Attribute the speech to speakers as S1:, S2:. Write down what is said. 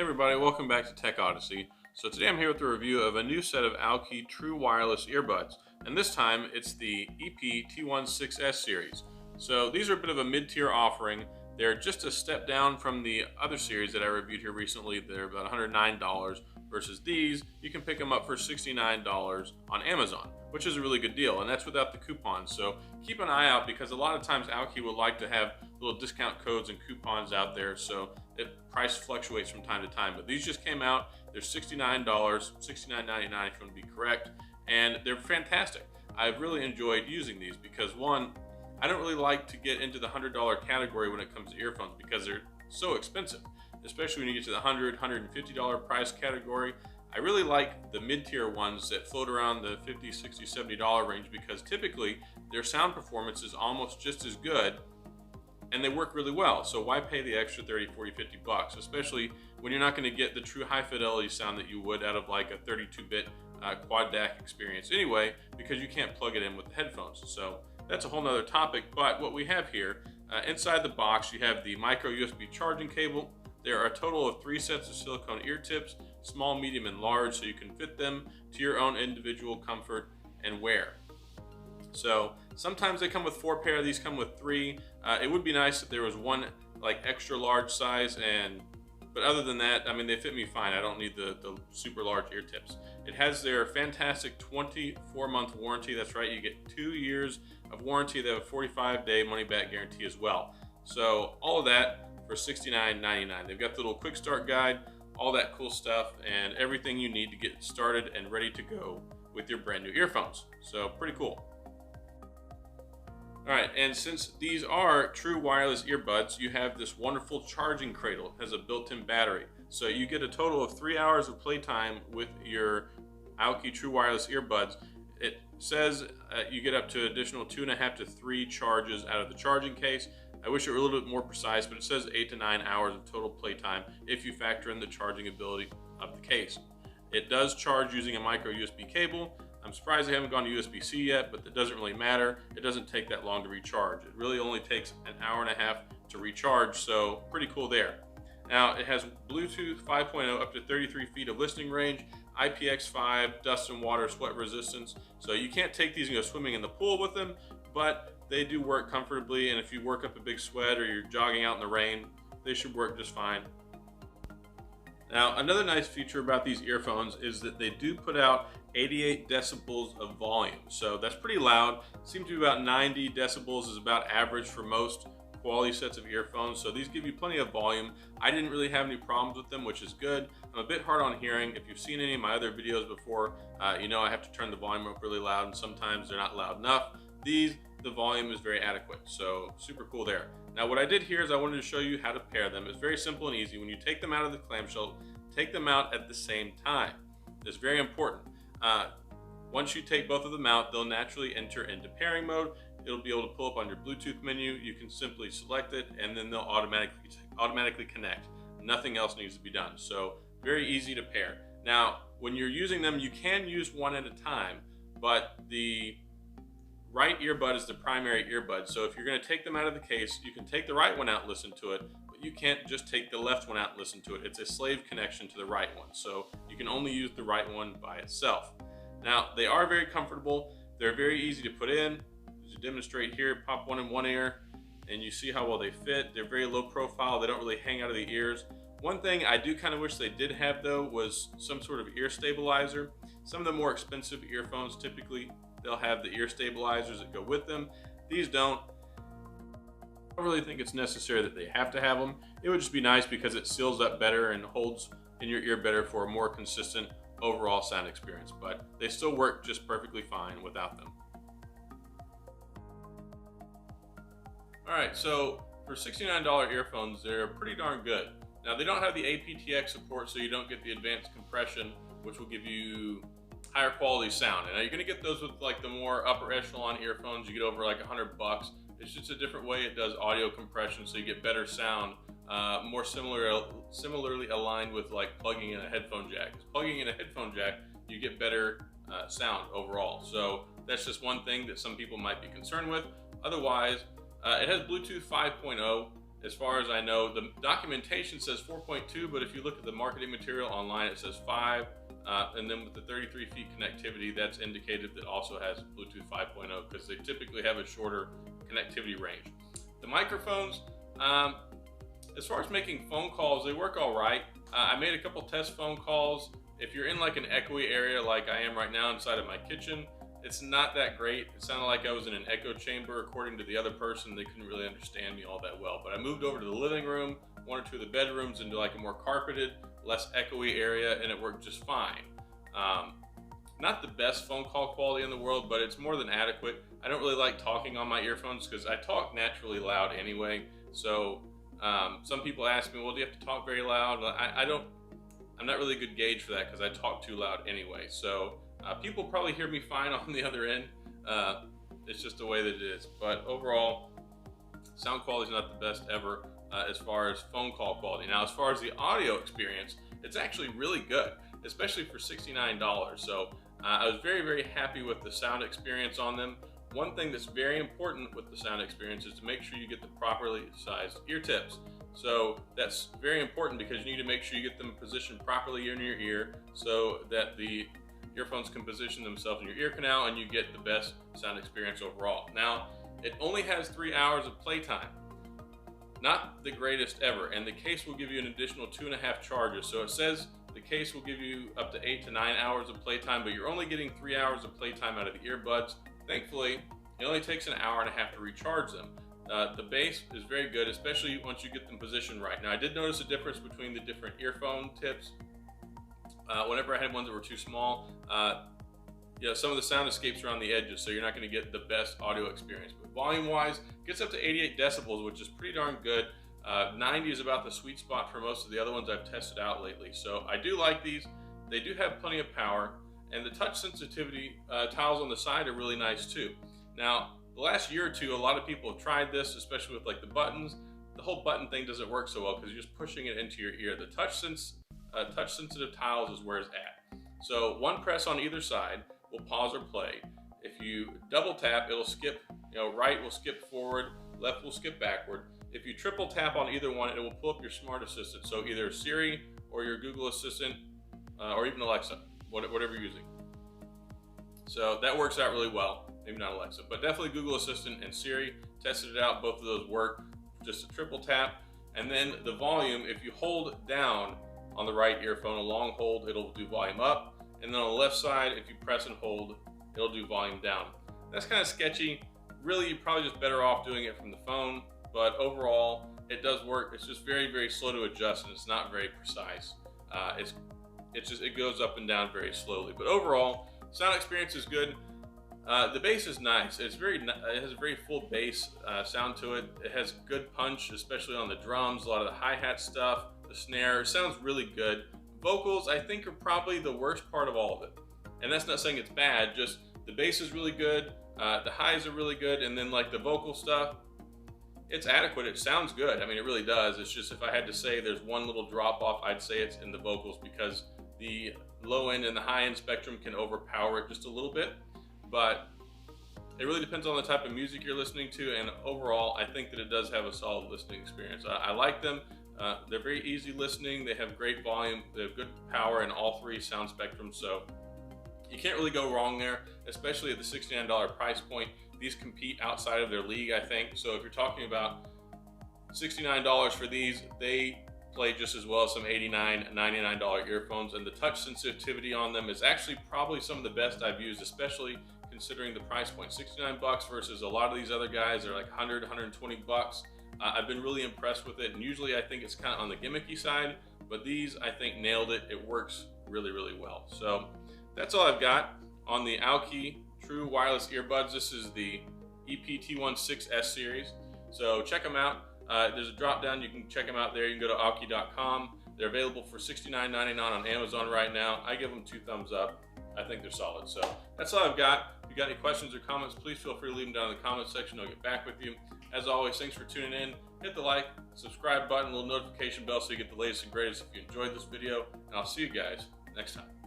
S1: everybody, welcome back to Tech Odyssey. So today I'm here with a review of a new set of AUKEY True Wireless Earbuds, and this time it's the EP-T16S series. So these are a bit of a mid-tier offering. They're just a step down from the other series that I reviewed here recently. They're about $109 versus these. You can pick them up for $69 on Amazon, which is a really good deal, and that's without the coupons. So keep an eye out because a lot of times AUKEY would like to have little discount codes and coupons out there, so price fluctuates from time to time. But these just came out. They're $69, $69.99 if you want to be correct, and they're fantastic. I've really enjoyed using these because, one, I don't really like to get into the $100 category when it comes to earphones because they're so expensive, especially when you get to the $100, $150 price category. I really like the mid-tier ones that float around the $50, $60, $70 range because typically their sound performance is almost just as good and they work really well. So why pay the extra 30, 40, 50 bucks, especially when you're not going to get the true high fidelity sound that you would out of like a 32-bit quad DAC experience anyway, because you can't plug it in with the headphones. So that's a whole nother topic. But what we have here, inside the box, you have the micro USB charging cable. There are a total of 3 sets of silicone ear tips, small, medium, and large, so you can fit them to your own individual comfort and wear. So sometimes they come with 4 pair, these come with 3. It would be nice if there was one like extra large size, but other than that, I mean, they fit me fine. I don't need the super large ear tips. It has their fantastic 24-month warranty. That's right, you get 2 years of warranty. They have a 45-day money-back guarantee as well. So all of that for $69.99. They've got the little quick start guide, all that cool stuff, and everything you need to get started and ready to go with your brand new earphones. So pretty cool. All right, and since these are true wireless earbuds, you have this wonderful charging cradle. It has a built-in battery. So you get a total of 3 hours of playtime with your AUKEY True Wireless Earbuds. It says you get up to additional 2.5 to 3 charges out of the charging case. I wish it were a little bit more precise, but it says 8 to 9 hours of total playtime if you factor in the charging ability of the case. It does charge using a micro USB cable. I'm surprised they haven't gone to USB-C yet, but that doesn't really matter. It doesn't take that long to recharge. It really only takes an hour and a half to recharge, so pretty cool there. Now, it has Bluetooth 5.0 up to 33 feet of listening range, IPX5, dust and water sweat resistance. So you can't take these and go swimming in the pool with them, but they do work comfortably, and if you work up a big sweat or you're jogging out in the rain, they should work just fine. Now, another nice feature about these earphones is that they do put out 88 decibels of volume. So that's pretty loud. Seems to be about 90 decibels is about average for most quality sets of earphones. So these give you plenty of volume. I didn't really have any problems with them, which is good. I'm a bit hard on hearing. If you've seen any of my other videos before, you know I have to turn the volume up really loud, and sometimes they're not loud enough. These, the volume is very adequate. So super cool there. Now what I did here is I wanted to show you how to pair them. It's very simple and easy. When you take them out of the clamshell, take them out at the same time. It's very important. Once you take both of them out, they'll naturally enter into pairing mode. It'll be able to pull up on your Bluetooth menu. You can simply select it and then they'll automatically connect. Nothing else needs to be done. So very easy to pair. Now, when you're using them, you can use one at a time, but the right earbud is the primary earbud. So if you're going to take them out of the case, you can take the right one out and listen to it, but you can't just take the left one out and listen to it. It's a slave connection to the right one. So you can only use the right one by itself. Now, they are very comfortable. They're very easy to put in. As you demonstrate here, pop one in one ear and you see how well they fit. They're very low profile. They don't really hang out of the ears. One thing I do kind of wish they did have though was some sort of ear stabilizer. Some of the more expensive earphones, typically they'll have the ear stabilizers that go with them. These don't. I don't really think it's necessary that they have to have them. It would just be nice because it seals up better and holds in your ear better for a more consistent overall sound experience, but they still work just perfectly fine without them. All right, so for $69 earphones, they're pretty darn good. Now, they don't have the aptX support, so you don't get the advanced compression, which will give you higher quality sound. And now you're gonna get those with like the more upper echelon earphones. You get over like $100. It's just a different way it does audio compression, so you get better sound, more similarly aligned with like plugging in a headphone jack. Plugging in a headphone jack, you get better sound overall. So that's just one thing that some people might be concerned with. Otherwise, it has Bluetooth 5.0, As far as I know, the documentation says 4.2, but if you look at the marketing material online, it says 5. And then with the 33 feet connectivity, that's indicated that also has Bluetooth 5.0 because they typically have a shorter connectivity range. The microphones, as far as making phone calls, they work all right. I made a couple test phone calls. If you're in like an echoey area like I am right now inside of my kitchen, it's not that great. It sounded like I was in an echo chamber according to the other person. They couldn't really understand me all that well. But I moved over to the living room, 1 or 2 of the bedrooms into like a more carpeted, less echoey area, and it worked just fine. Not the best phone call quality in the world, but it's more than adequate. I don't really like talking on my earphones because I talk naturally loud anyway. So some people ask me, well, do you have to talk very loud? I'm not really a good gauge for that because I talk too loud anyway. So people probably hear me fine on the other end. It's just the way that it is. But overall, sound quality is not the best ever as far as phone call quality. Now, as far as the audio experience, it's actually really good, especially for $69. So I was very, very happy with the sound experience on them. One thing that's very important with the sound experience is to make sure you get the properly sized ear tips. So that's very important because you need to make sure you get them positioned properly in your ear so that the earphones can position themselves in your ear canal and you get the best sound experience overall. Now, it only has 3 hours of playtime. Not the greatest ever, and the case will give you an additional 2.5 charges. So it says the case will give you up to 8 to 9 hours of playtime, but you're only getting 3 hours of playtime out of the earbuds. Thankfully, it only takes an hour and a half to recharge them. The bass is very good, especially once you get them positioned right. Now, I did notice a difference between the different earphone tips. Whenever I had ones that were too small, some of the sound escapes around the edges, so you're not going to get the best audio experience. But volume-wise, it gets up to 88 decibels, which is pretty darn good. 90 is about the sweet spot for most of the other ones I've tested out lately. So I do like these. They do have plenty of power, and the touch sensitivity tiles on the side are really nice too. Now, the last year or two, a lot of people have tried this, especially with like the buttons. The whole button thing doesn't work so well because you're just pushing it into your ear. The touch sensitive tiles is where it's at. So one press on either side will pause or play. If you double tap, it'll skip, right will skip forward, left will skip backward. If you triple tap on either one, it will pull up your smart assistant. So either Siri or your Google Assistant or even Alexa, whatever you're using. So that works out really well. Maybe not Alexa, but definitely Google Assistant and Siri. Tested it out, both of those work. Just a triple tap. And then the volume, if you hold down on the right earphone, a long hold, it'll do volume up. And then on the left side, if you press and hold, it'll do volume down. That's kind of sketchy. Really, you're probably just better off doing it from the phone, but overall, it does work. It's just very, very slow to adjust, and it's not very precise. It goes up and down very slowly. But overall, sound experience is good. The bass is nice. It has a very full bass sound to it. It has good punch, especially on the drums, a lot of the hi-hat stuff, the snare. It sounds really good. Vocals, I think, are probably the worst part of all of it. And that's not saying it's bad, just the bass is really good, the highs are really good, and then like the vocal stuff, it's adequate. It sounds good. I mean, it really does. It's just if I had to say there's one little drop off, I'd say it's in the vocals because the low end and the high end spectrum can overpower it just a little bit. But it really depends on the type of music you're listening to, and overall, I think that it does have a solid listening experience. I like them. They're very easy listening. They have great volume. They have good power in all 3 sound spectrums, so you can't really go wrong there, especially at the $69 price point. These compete outside of their league, I think. So if you're talking about $69 for these, they play just as well as some $89, $99 earphones, and the touch sensitivity on them is actually probably some of the best I've used, especially considering the price point. 69 bucks versus a lot of these other guys are like 100, 120 bucks. I've been really impressed with it, and usually I think it's kind of on the gimmicky side, but these I think nailed it. It works really, really well. So that's all I've got on the AUKEY True Wireless Earbuds. This is the EP-T16S series, so check them out. There's a drop down, you can check them out there. You can go to AUKEY.com. They're available for $69.99 on Amazon right now. I give them 2 thumbs up. I think they're solid. So that's all I've got. If you got any questions or comments, please feel free to leave them down in the comment section. I'll get back with you. As always, thanks for tuning in. Hit the like, subscribe button, little notification bell so you get the latest and greatest if you enjoyed this video. And I'll see you guys next time.